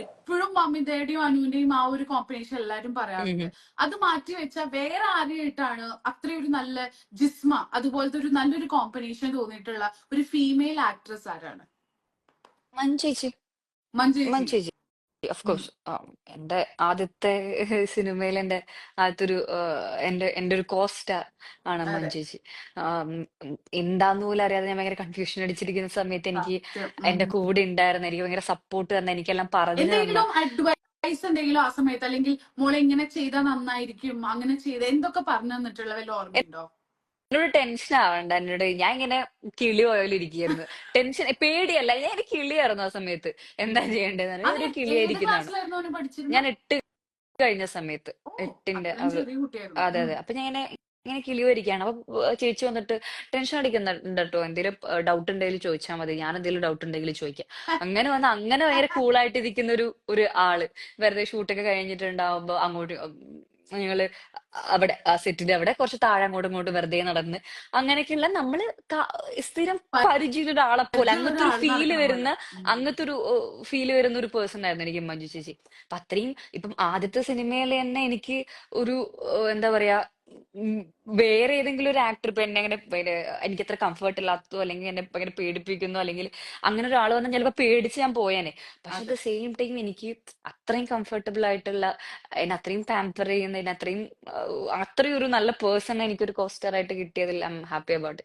എപ്പോഴും മമിതയുടെയും അനുവിന്റെയും ആ ഒരു കോമ്പിനേഷൻ എല്ലാരും പറയാറുണ്ട്. അത് മാറ്റി വെച്ചാൽ വേറെ ആരെയായിട്ടാണ് അത്രയൊരു നല്ല ജിസ്മ അതുപോലത്തെ ഒരു നല്ലൊരു കോമ്പിനേഷൻ തോന്നിയിട്ടുള്ള ഒരു ഫീമെയിൽ ആക്ട്രസ് ആരാണ്? മഞ്ചേച്ചി മഞ്ജേച്ചി. മഞ്ചേച്ചി ഓഫ് കോഴ്സ്. എന്റെ ആദ്യത്തെ സിനിമയിൽ എന്റെ ആദ്യത്തെ എന്റെ ഒരു കോസ്റ്റാർ ആണ് അതെ, മഞ്ചേച്ചി. എന്താന്ന് പോലും അറിയാതെ ഞാൻ ഭയങ്കര കൺഫ്യൂഷൻ അടിച്ചിരിക്കുന്ന സമയത്ത് എനിക്ക് സത്യം. എന്റെ കൂടെ ഉണ്ടായിരുന്ന, എനിക്ക് ഭയങ്കര സപ്പോർട്ട് തന്ന, എനിക്കെല്ലാം പറഞ്ഞു തന്ന, എന്തെങ്കിലും അഡ്വൈസ് എന്തെങ്കിലും ആ സമയത്ത്, അല്ലെങ്കിൽ മോളെ ഇങ്ങനെ ചെയ്താൽ നന്നായിരിക്കും, അങ്ങനെ ചെയ്ത എന്തൊക്കെ പറഞ്ഞു തന്നിട്ടുള്ള വല്ല ഓർമ്മയുണ്ടോ? എന്നോട് ടെൻഷൻ ആവണ്ട, ഞാൻ ഇങ്ങനെ കിളി പോലെ ഇരിക്കുകയായിരുന്നു. ടെൻഷൻ പേടിയല്ല, ഞാൻ ഒരു കിളിയായിരുന്നു ആ സമയത്ത്. എന്താ ചെയ്യേണ്ടതെന്ന് അത് ഒരു ഏത് കിളിയായിരിക്കുന്നതാണ്. ക്ലാസ്സിലായിരുന്നു അവന് പഠിച്ചിരുന്നത്? ഞാൻ 8 കഴിഞ്ഞ സമയത്ത്, ഓ, 8ന്റെ അത്രയും ചെറിയ കുട്ടിയായിരുന്നു. അതെ അതെ. അപ്പൊ ഞാൻ ഇങ്ങനെ കിളിയായിരിക്കാണ്. അപ്പൊ ചേച്ചി വന്നിട്ട് ടെൻഷൻ അടിക്കുന്നുണ്ട് കേട്ടോ, എന്തെങ്കിലും ഡൗട്ട് ഉണ്ടെങ്കിൽ ചോദിച്ചാൽ മതി, ഞാൻ എന്തെങ്കിലും ഡൗട്ട് ഉണ്ടെങ്കിൽ ചോദിക്കാം. അങ്ങനെ ഭയങ്കര കൂളായിട്ട് ഇരിക്കുന്ന ഒരു ആള്. വെറുതെ ഷൂട്ടൊക്കെ കഴിഞ്ഞിട്ടുണ്ടാവുമ്പോ അങ്ങോട്ട് ഞങ്ങള് അവിടെ ആ സെറ്റിന്റെ അവിടെ കുറച്ച് താഴെ അങ്ങോട്ടും ഇങ്ങോട്ടും വെറുതെ നടന്ന് അങ്ങനെയൊക്കെയുള്ള നമ്മള് സ്ഥിരം പരിചയമുള്ള ഒരാളെ പോലെ പരിചയമുള്ള അങ്ങനത്തെ ഒരു ഒരാൾ ഫീല് നടക്കണ പോലെ. വരുന്ന ഒരു പേഴ്സൺ ആയിരുന്നു എനിക്ക് മഞ്ജു ചേച്ചി. അപ്പൊ അത്രയും ഇപ്പം ആദ്യത്തെ സിനിമയിൽ തന്നെ എനിക്ക് ഒരു എന്താ പറയാ, ഉം, വേറെ ഏതെങ്കിലും ഒരു ആക്ടർ ഇപ്പൊ എന്നെ അങ്ങനെ എനിക്ക് അത്ര കംഫർട്ട് ഇല്ലാത്തതോ അല്ലെങ്കിൽ എന്നെ ഭയങ്കര പേടിപ്പിക്കുന്നോ അല്ലെങ്കിൽ അങ്ങനെ ഒരാൾ വന്നാൽ ചിലപ്പോ പേടിച്ച് ഞാൻ പോയേനെ. പക്ഷെ അറ്റ് അതെ. ദ സെയിം ടൈം എനിക്ക് അത്രയും കംഫർട്ടബിൾ ആയിട്ടുള്ള, എന്നെ അത്രയും പാമ്പർ ചെയ്യുന്ന, എന്നെ അത്രയും ഒരു നല്ല പേഴ്സൺ എനിക്കൊരു കോസ്റ്റർ ആയിട്ട് കിട്ടിയതിൽ ഐ എം ഹാപ്പി അബൌട്ട്.